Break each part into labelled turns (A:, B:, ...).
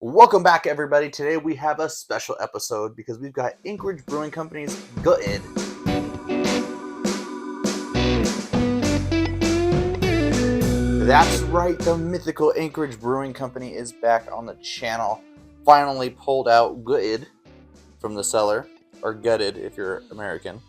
A: Welcome back, everybody. Today we have a special episode because we've got Anchorage Brewing Company's Gutted. That's right, the mythical Anchorage Brewing Company is back on the channel. Finally pulled out Gutted from the cellar, or Gutted if you're American.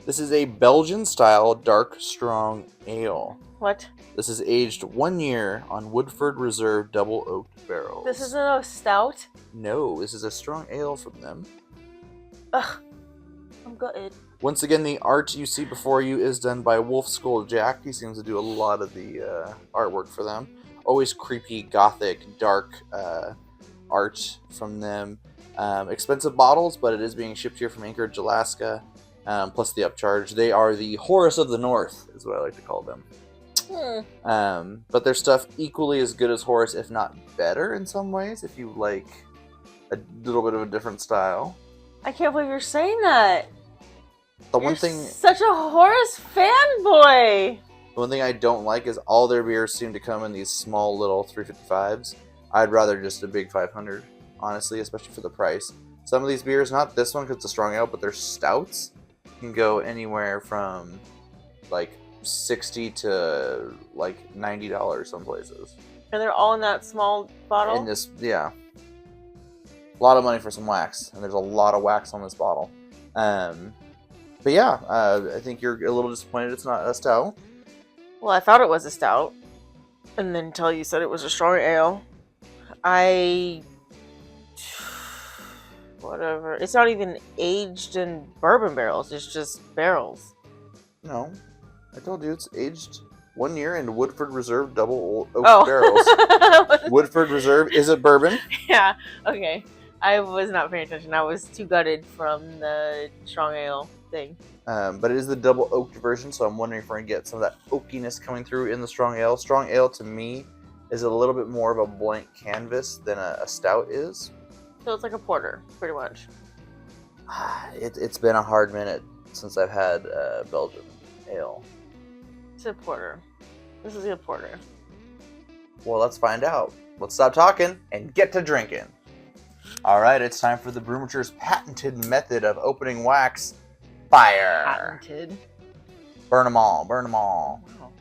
A: This is a Belgian-style dark strong ale.
B: What?
A: This is aged 1 year on Woodford Reserve double oaked barrels.
B: This isn't a stout?
A: No, this is a strong ale from them.
B: Ugh. I'm gutted.
A: Once again, the art you see before you is done by Wolf Skull Jack. He seems to do a lot of the artwork for them. Always creepy, gothic, dark art from them. Expensive bottles, but it is being shipped here from Anchorage, Alaska. Plus the upcharge. They are the Horus of the North, is what I like to call them. But their stuff equally as good as Horus, if not better in some ways, if you like a little bit of a different style.
B: I can't believe you're saying that.
A: You're
B: such a Horus fanboy.
A: The one thing I don't like is all their beers seem to come in these small little 355s. I'd rather just a big 500, honestly, especially for the price. Some of these beers, not this one because it's a strong ale, but their stouts can go anywhere from like $60 to like $90 some places.
B: And they're all in that small bottle?
A: In this, yeah. A lot of money for some wax, and there's a lot of wax on this bottle. But yeah, I think you're a little disappointed it's not a stout.
B: Well, I thought it was a stout, and then until you said it was a strong ale. Whatever. It's not even aged in bourbon barrels. It's just barrels.
A: No. I told you it's aged 1 year in Woodford Reserve double oak barrels. Woodford Reserve is a bourbon.
B: Yeah, okay. I was not paying attention. I was too gutted from the strong ale thing.
A: But it is the double oaked version, so I'm wondering if we're going to get some of that oakiness coming through in the strong ale. Strong ale, to me, is a little bit more of a blank canvas than a stout is.
B: So it's like a porter, pretty much.
A: It's been a hard minute since I've had Belgian ale.
B: It's a porter. This is a porter.
A: Well, let's find out. Let's stop talking and get to drinking. All right, it's time for the Brewmacher's patented method of opening wax. Fire.
B: Patented.
A: Burn them all. Burn them all.
B: Wow.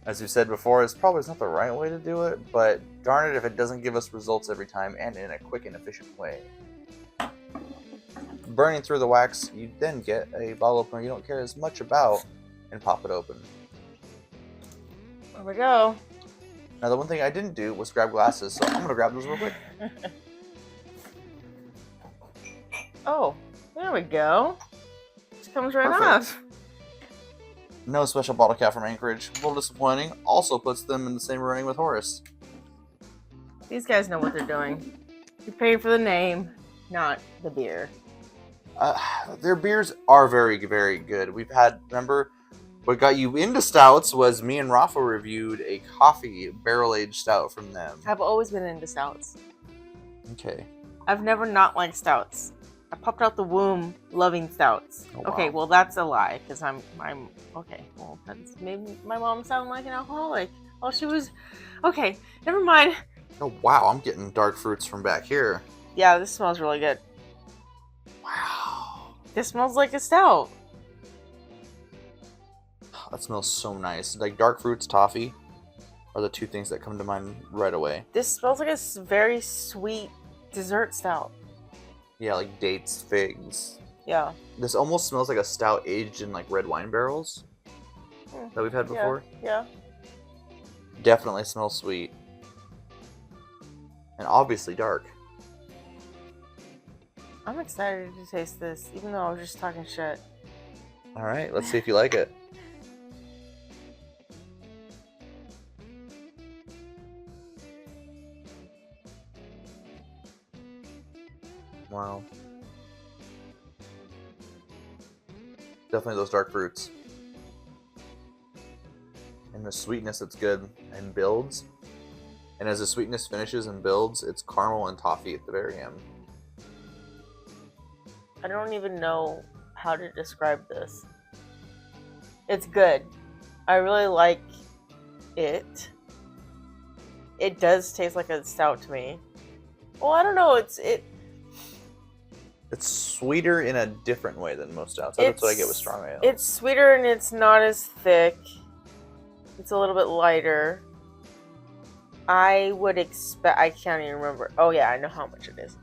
A: As we said before, it's probably not the right way to do it, but darn it if it doesn't give us results every time and in a quick and efficient way. Burning through the wax, you then get a bottle opener you don't care as much about and pop it open.
B: There we go.
A: Now, the one thing I didn't do was grab glasses, so I'm going to grab those real quick.
B: Oh, there we go. It comes right
A: Perfect.
B: off.
A: No special bottle cap from Anchorage. A little disappointing. Also puts them in the same running with Horus.
B: These guys know what they're doing. You're paying for the name, not the beer.
A: Their beers are very, very good. We've had, remember, what got you into stouts was me and Rafa reviewed a coffee barrel-aged stout from them.
B: I've always been into stouts.
A: Okay.
B: I've never not liked stouts. I popped out the womb loving stouts.
A: Oh, wow.
B: Okay, well that's a lie because I'm okay. Well, that's made my mom sound like an alcoholic. Well, she was okay. Never mind.
A: Oh wow, I'm getting dark fruits from back here.
B: Yeah, this smells really good.
A: Wow,
B: This smells like a stout.
A: that smells so nice. Like dark fruits, toffee, are the two things that come to mind right away.
B: This smells like a very sweet dessert stout.
A: Yeah, like dates, figs.
B: Yeah.
A: This almost smells like a stout aged in like red wine barrels that we've had before.
B: Yeah.
A: Definitely smells sweet. And obviously dark.
B: I'm excited to taste this, even though I was just talking shit.
A: Alright, let's see if you like it. Wow. Definitely those dark fruits. And the sweetness, it's good and builds. And as the sweetness finishes and builds, it's caramel and toffee at the very end.
B: I don't even know how to describe this. It's good. I really like it. It does taste like a stout to me. Well, I don't know.
A: It's sweeter in a different way than most stouts. That's what I get with strong ale.
B: It's sweeter and it's not as thick. It's a little bit lighter. I would expect. I can't even remember. Oh yeah, I know how much it is.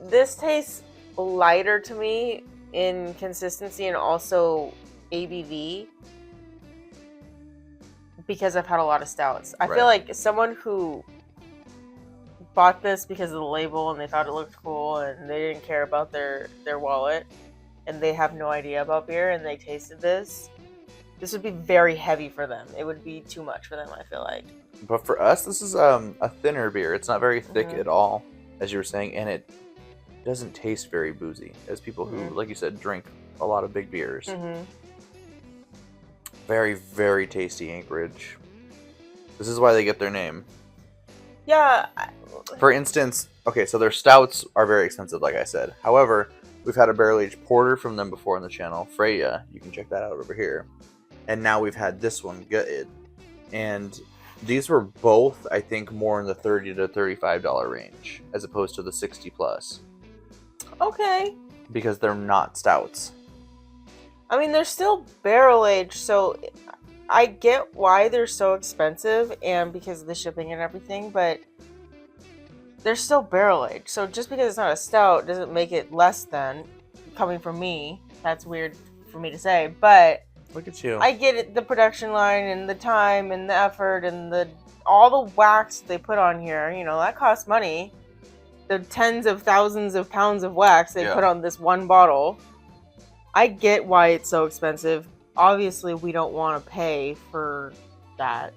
B: This tastes lighter to me in consistency and also ABV because I've had a lot of stouts. I feel like someone who bought this because of the label and they thought it looked cool and they didn't care about their wallet and they have no idea about beer and they tasted this would be very heavy for them. It would be too much for them, I feel like.
A: But for us, this is a thinner beer. It's not very thick at all, as you were saying, and it doesn't taste very boozy, as people who, like you said, drink a lot of big beers. Very, very tasty Anchorage. This is why they get their name.
B: Yeah.
A: For instance, okay, so their stouts are very expensive, like I said. However, we've had a barrel-aged porter from them before on the channel, Freya. You can check that out over here. And now we've had this one, Gutted. And these were both, I think, more in the $30 to $35 range, as opposed to the 60 plus.
B: Okay.
A: Because they're not stouts.
B: I mean, they're still barrel-aged, so I get why they're so expensive and because of the shipping and everything, but they're still barrel-aged. So just because it's not a stout doesn't make it less than, coming from me. That's weird for me to say, but
A: look at you.
B: I get it, the production line and the time and the effort and all the wax they put on here, you know, that costs money. The tens of thousands of pounds of wax they put on this one bottle. I get why it's so expensive. Obviously, we don't want to pay for that.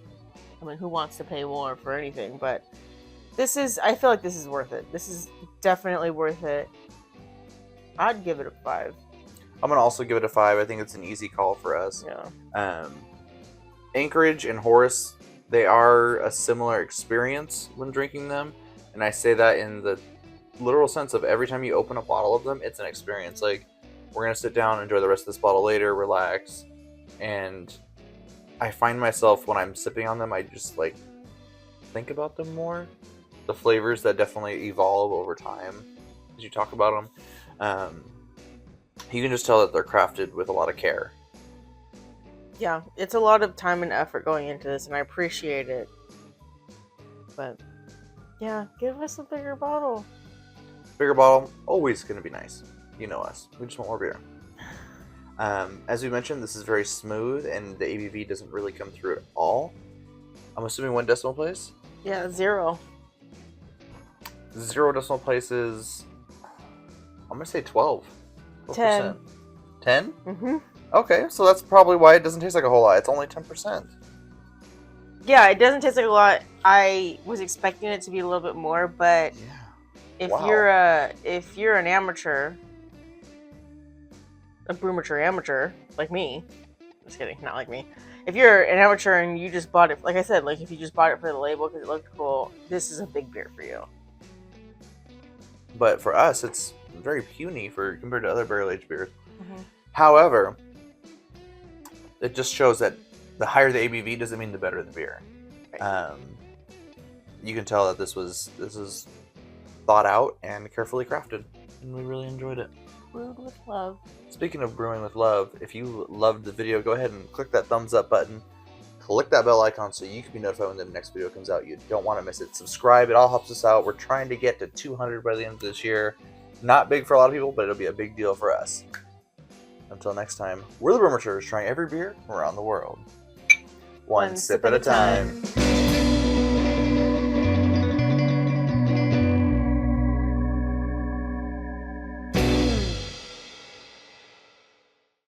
B: I mean, who wants to pay more for anything? But I feel like this is worth it. This is definitely worth it. I'd give it a 5.
A: I'm going to also give it a 5. I think it's an easy call for us.
B: Yeah.
A: Anchorage and Horace, they are a similar experience when drinking them. And I say that in the literal sense of every time you open a bottle of them, it's an experience. Like, we're going to sit down, enjoy the rest of this bottle later, relax. And I find myself, when I'm sipping on them, I just, like, think about them more. The flavors that definitely evolve over time as you talk about them. You can just tell that they're crafted with a lot of care.
B: Yeah, it's a lot of time and effort going into this, and I appreciate it. But, yeah, give us a bigger bottle.
A: Bigger bottle, always going to be nice. You know us. We just want more beer. As we mentioned, this is very smooth, and the ABV doesn't really come through at all. I'm assuming 1 decimal place?
B: Yeah, 0.
A: 0 decimal places, I'm going to say 12.
B: 10.
A: 10?
B: Mm-hmm.
A: Okay, so that's probably why it doesn't taste like a whole lot. It's only 10%.
B: Yeah, it doesn't taste like a lot. I was expecting it to be a little bit more, but if you're an amateur, a brewmature amateur, like me, just kidding, not like me. If you're an amateur and you just bought it, like I said, like if you just bought it for the label because it looked cool, this is a big beer for you.
A: But for us, it's very puny compared to other barrel-aged beers.
B: Mm-hmm.
A: However, it just shows that the higher the ABV doesn't mean the better the beer.
B: Right.
A: You can tell that this is thought out and carefully crafted, and we really enjoyed it.
B: Brewed with love.
A: Speaking of brewing with love, if you loved the video, go ahead and click that thumbs up button. Click that bell icon so you can be notified when the next video comes out. You don't want to miss it. Subscribe. It all helps us out. We're trying to get to 200 by the end of this year. Not big for a lot of people, but it'll be a big deal for us. Until next time, we're the Brewmatures, trying every beer around the world. One sip at a time.